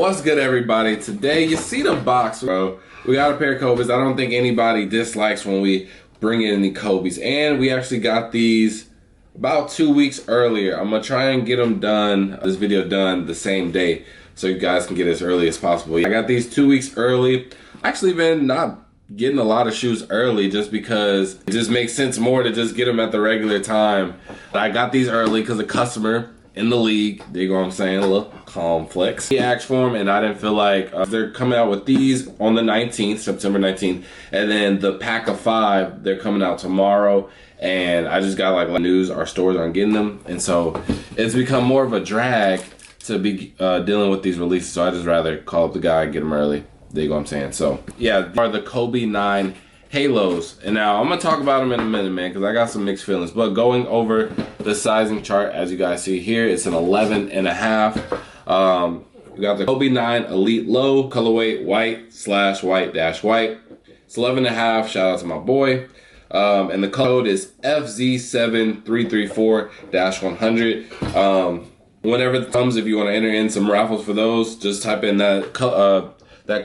What's good, everybody? Today, you see the box, bro. We got a pair of Kobe's. I don't think anybody dislikes when we bring in the Kobe's. And we actually got these about 2 weeks earlier. I'm going to try and get them done, this video done the same day, so you guys can get it as early as possible. I got these 2 weeks early. Actually been not getting a lot of shoes early just because it just makes sense more to just get them at the regular time. But I got these early because a customer in the league, you know what I'm saying, a little calm flex. He asked for them and I didn't feel like they're coming out with these on the 19th, September 19th, and then the pack of 5, they're coming out tomorrow, and I just got like news, our stores aren't getting them, and so it's become more of a drag to be dealing with these releases, so I just rather call up the guy and get them early. There you go, what I'm saying. So yeah, are the Kobe 9 Halos, and now I'm gonna talk about them in a minute, man, because I got some mixed feelings. But going over the sizing chart, as you guys see here, it's an 11.5. We got the Kobe 9 Elite Low colorway, white/white-white. It's 11.5. Shout out to my boy. And the code is FZ7334-100. Whenever it comes, if you want to enter in some raffles for those, just type in that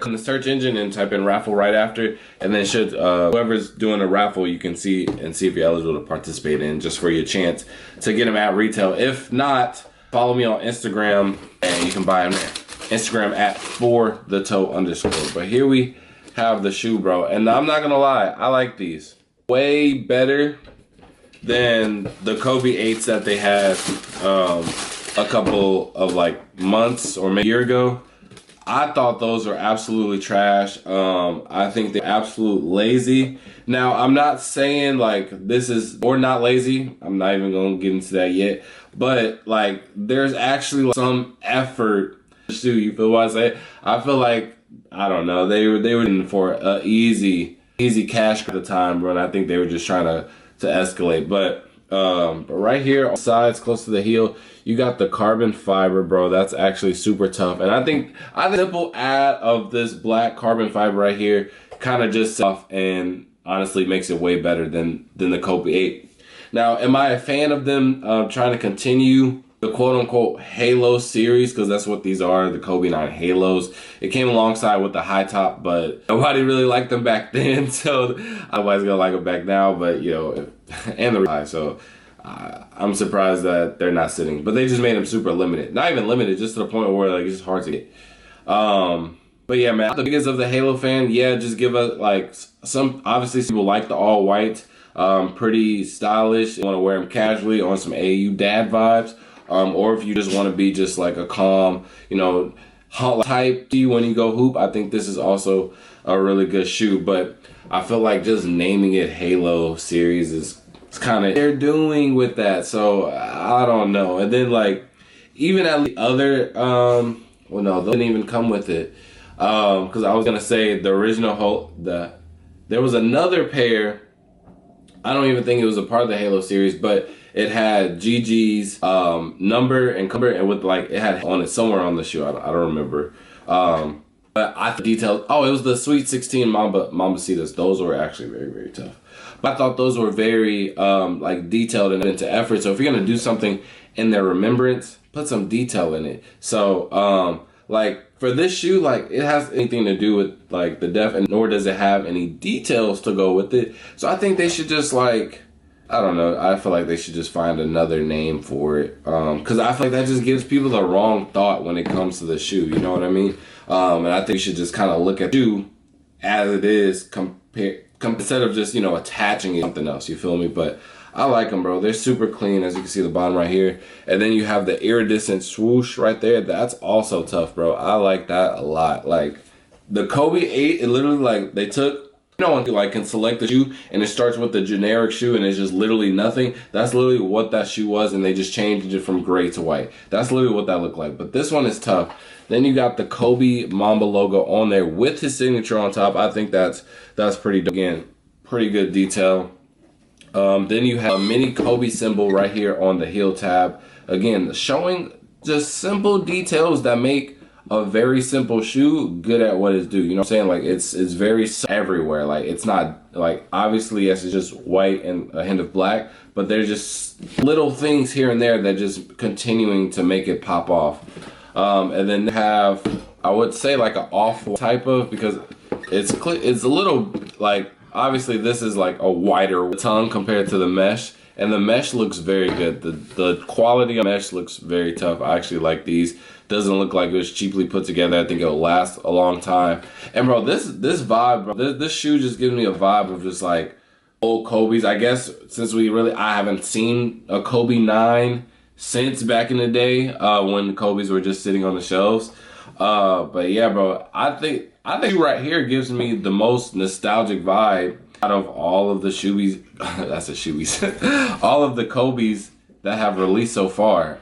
in the search engine and type in raffle right after, and then should whoever's doing a raffle, you can see if you're eligible to participate in, just for your chance to get them at retail. If not, follow me on Instagram and you can buy them there. Instagram at @forthettoe_. But here we have the shoe, bro, and I'm not gonna lie, I like these way better than the Kobe 8s that they had a couple of like months or maybe a year ago. I thought those were absolutely trash. I think they're absolute lazy. Now, I'm not saying like this is, or not lazy. I'm not even gonna get into that yet. But like, there's actually like some effort to, you feel what I say? I feel like, I don't know, they were in for a easy cash at the time, bro. And I think they were just trying to escalate. But right here on the sides, close to the heel, you got the carbon fiber, bro. That's actually super tough. And I think the simple add of this black carbon fiber right here kind of just off and honestly makes it way better than the Kobe 8. Now, am I a fan of them trying to continue the quote-unquote Halo series? Because that's what these are, the Kobe 9 Halos. It came alongside with the high top, but nobody really liked them back then, so nobody's gonna like them back now. But you know, and the high, so I'm surprised that they're not sitting. But they just made them super limited, not even limited, just to the point where like it's just hard to get. But yeah, man, the biggest of the Halo fan, yeah, just give us like some. Obviously, people like the all white, pretty stylish. You want to wear them casually on some AU dad vibes. Or if you just want to be just like a calm, you know, type when you go hoop, I think this is also a really good shoe. But I feel like just naming it Halo series is kind of they're doing with that. So I don't know. And then like even at the other, well, no, they didn't even come with it. Because I was gonna say the original there was another pair. I don't even think it was a part of the Halo series, but it had GG's number and with like it had on it somewhere on the shoe. I don't remember. But I detailed. Oh, it was the Sweet 16 Mambacitas. Those were actually very, very tough. But I thought those were very like detailed and into effort. So if you're gonna do something in their remembrance, put some detail in it. So like for this shoe, like it has anything to do with like the depth, and nor does it have any details to go with it. So I think they should just like, I don't know, I feel like they should just find another name for it. Because I feel like that just gives people the wrong thought when it comes to the shoe, you know what I mean? And I think you should just kind of look at the shoe as it is instead of just, you know, attaching it to something else, you feel me? But I like them, bro. They're super clean, as you can see the bottom right here. And then you have the iridescent swoosh right there. That's also tough, bro. I like that a lot. Like the Kobe 8, it literally like they took, no one like can select the shoe and it starts with the generic shoe and it's just literally nothing. That's literally what that shoe was, and they just changed it from gray to white. That's literally what that looked like. But this one is tough. Then you got the Kobe Mamba logo on there with his signature on top. I think that's pretty, again, pretty good detail. Then you have a mini Kobe symbol right here on the heel tab. Again, showing just simple details that make a very simple shoe good at what it's do. You know what I'm saying? Like it's very everywhere. Like it's not like, obviously yes, it's just white and a hint of black, but there's just little things here and there that just continuing to make it pop off. And then have I would say like an off type of, because it's a little like, obviously this is like a wider tongue compared to the mesh, and the mesh looks very good. The quality of mesh looks very tough. I actually like these. Doesn't look like it was cheaply put together. I think it'll last a long time. And bro, this vibe, bro, this shoe just gives me a vibe of just like old Kobe's. I guess since I haven't seen a Kobe 9 since back in the day when Kobe's were just sitting on the shelves. But yeah, bro, I think right here gives me the most nostalgic vibe out of all of the shoebies. That's a shoebies. All of the Kobe's that have released so far.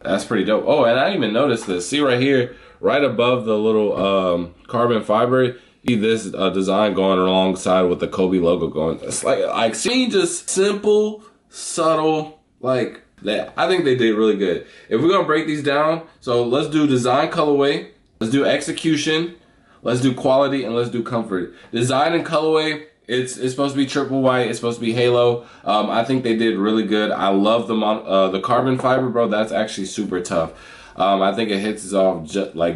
That's pretty dope. Oh, and I didn't even notice this. See right here, right above the little carbon fiber, see this design going alongside with the Kobe logo going. It's like seeing just simple, subtle, like that. I think they did really good. If we're gonna break these down, so let's do design, colorway, let's do execution, let's do quality, and let's do comfort. Design and colorway. It's supposed to be triple white. It's supposed to be halo. I think they did really good. I love the carbon fiber, bro. That's actually super tough. I think it hits us off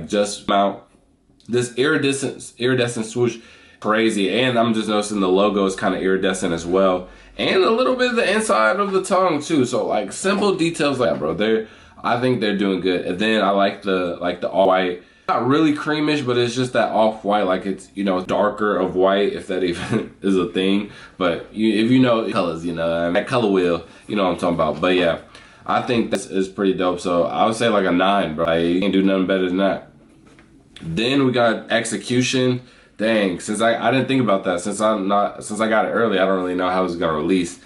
just mount. This iridescent swoosh, crazy. And I'm just noticing the logo is kind of iridescent as well, and a little bit of the inside of the tongue too. So like simple details like that, bro. I think they're doing good. And then I like the all white. Not really creamish, but it's just that off-white, like it's, darker of white, if that even is a thing. But if you know colors, that color wheel, you know what I'm talking about. But yeah, I think this is pretty dope. So I would say like a 9, bro. You can't do nothing better than that. Then we got execution. Dang, since I didn't think about that, since I got it early, I don't really know how it was gonna release.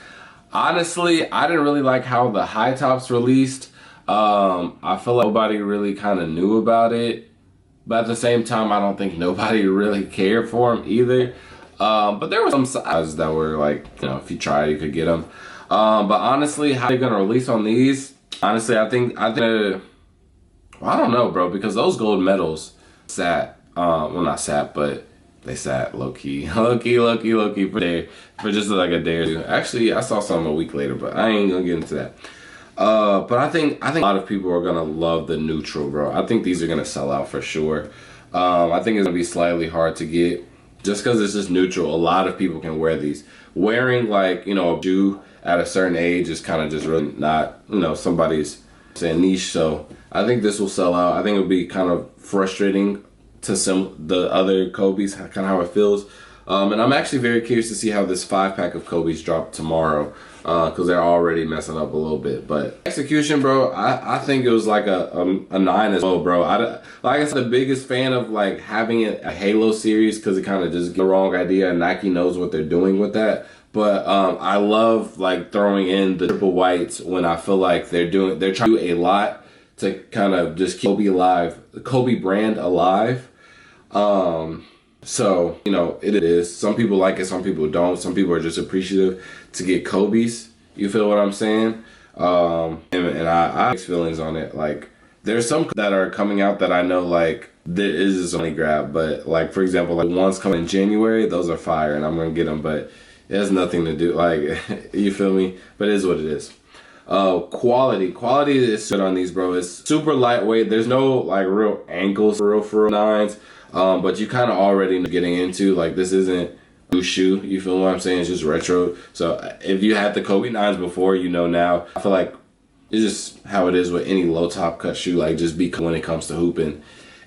Honestly, I didn't really like how the high tops released. I feel like nobody really kind of knew about it. But at the same time, I don't think nobody really cared for them either. But there were some sizes that were like, if you tried, you could get them. But honestly, how they're gonna release on these? Honestly, I think I don't know, bro, because those gold medals sat, well, not sat, but they sat low key for just like a day or two. Actually, I saw some a week later, but I ain't gonna get into that. But I think a lot of people are gonna love the neutral, bro. I think these are gonna sell out for sure. I think it's gonna be slightly hard to get just because it's just neutral. A lot of people can wear these. Wearing like a shoe at a certain age is kind of just really not somebody's niche. So I think this will sell out. I think it'll be kind of frustrating to the other Kobe's, kind of how it feels. And I'm actually very curious to see how this 5-pack of Kobe's drop tomorrow, because they're already messing up a little bit. But execution, bro, I think it was like a 9 as well, bro. Like I said, the biggest fan of like having a Halo series, because it kind of just gives the wrong idea, and Nike knows what they're doing with that. But I love like throwing in the triple whites when I feel like they're trying to do a lot to kind of just keep Kobe alive, the Kobe brand alive. So, it is. Some people like it, some people don't. Some people are just appreciative to get Kobe's. You feel what I'm saying? And I have feelings on it. Like, there's some that are coming out that I know, like, there is only grab. But, like, for example, like, ones coming in January, those are fire, and I'm going to get them. But it has nothing to do, like, you feel me? But it is what it is. Quality is good on these, bro. It's super lightweight. There's no, like, real ankles for real 9s. But you kind of already know getting into, like, this isn't new shoe, you feel what I'm saying? It's just retro. So if you had the Kobe 9s before, now. I feel like it's just how it is with any low top cut shoe, like, just be when it comes to hooping.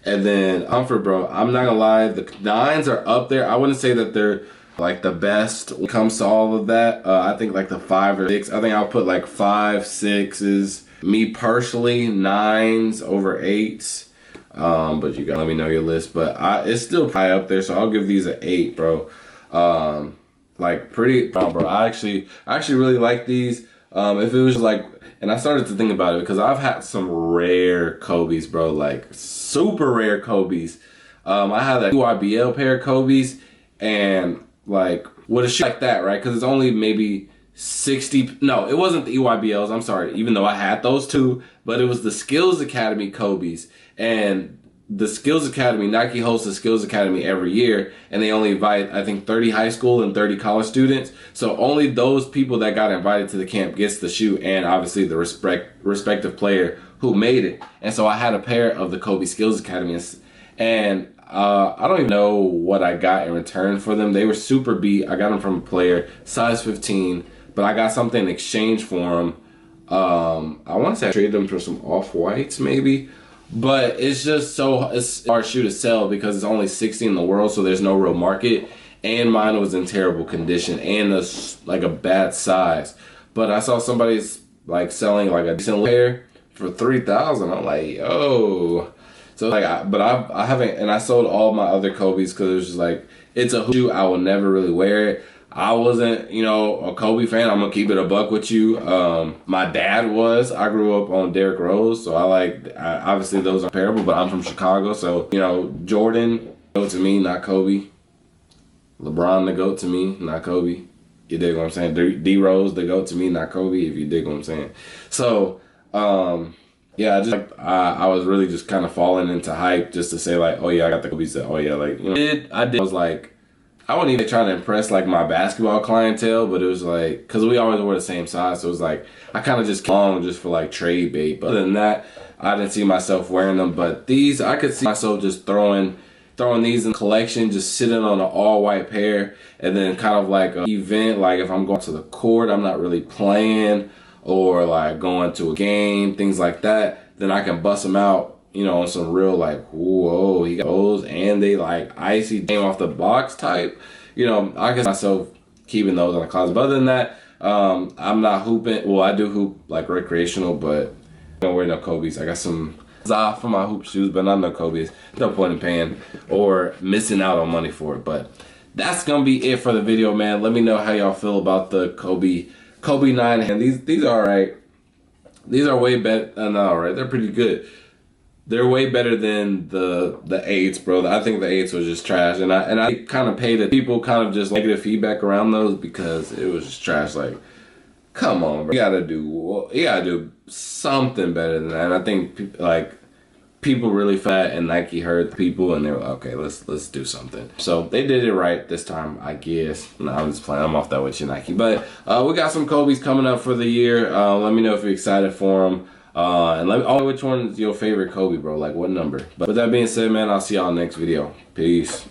And then comfort, bro, I'm not gonna lie, the 9s are up there. I wouldn't say that they're like the best when it comes to all of that. I think like the 5 or 6, I think I'll put like 5, 6s. Me personally, 9s over 8s. But you gotta let me know your list. But it's still high up there, so I'll give these an 8, bro. Like pretty, bro. I actually really like these. If it was like, and I started to think about it because I've had some rare Kobe's, bro, like super rare Kobe's. I had that EYBL pair of Kobe's, and like with a shoe like that, right? Because it's only maybe 60. No, it wasn't the EYBLs. I'm sorry. Even though I had those too, but it was the Skills Academy Kobe's. And the Skills Academy, Nike hosts a Skills Academy every year, and they only invite, I think, 30 high school and 30 college students. So only those people that got invited to the camp gets the shoe, and obviously the respective player who made it. And so I had a pair of the Kobe Skills Academy, And I don't even know what I got in return for them. They were super beat. I got them from a player, size 15, but I got something in exchange for them. I want to say I traded them for some off-whites maybe, but it's just it's hard shoe to sell because it's only 60 in the world, so there's no real market. And mine was in terrible condition and like a bad size. But I saw somebody's like selling like a decent pair for 3,000. I'm like, yo. So like, I haven't, and I sold all my other Kobe's because it was just like, it's a shoe I will never really wear it. I wasn't, you know, a Kobe fan. I'm gonna keep it a buck with you. My dad was. I grew up on Derrick Rose, so obviously those are comparable. But I'm from Chicago, so you know, Jordan, go to me, not Kobe. LeBron, the GOAT to me, not Kobe. You dig what I'm saying? D Rose, the GOAT to me, not Kobe. If you dig what I'm saying. So, yeah, I was really just kind of falling into hype just to say like, oh yeah, I got the Kobe's. Oh yeah, like you know, I was like, I wasn't even trying to impress like my basketball clientele, but it was like, cause we always wore the same size, so it was like I kind of just came along just for like trade bait. But other than that, I didn't see myself wearing them. But these, I could see myself just throwing these in collection, just sitting on an all-white pair, and then kind of like an event, like if I'm going to the court, I'm not really playing, or like going to a game, things like that, then I can bust them out, you know, on some real like, whoa, he got those, and they like icy game off the box type, you know, I can see myself keeping those in the closet. But other than that, I'm not hooping. Well, I do hoop like recreational, but I don't wear no Kobe's. I got some off for my hoop shoes, but not no Kobe's. No point in paying or missing out on money for it. But that's gonna be it for the video, man. Let me know how y'all feel about the Kobe 9. And these are alright. These are way better. Not alright. They're pretty good. They're way better than the 8s, bro. I think the 8s was just trash, and I kind of paid the people kind of just negative feedback around those because it was just trash. Like, come on, bro. You gotta do something better than that. And I think like people really fat, and Nike heard the people, and they were like, okay, let's do something. So they did it right this time, I guess. No, I'm just playing. I'm off that with you, Nike. But we got some Kobe's coming up for the year. Let me know if you're excited for them. And let me know which one is your favorite Kobe, bro. Like what number. But with that being said, man, I'll see y'all next video. Peace.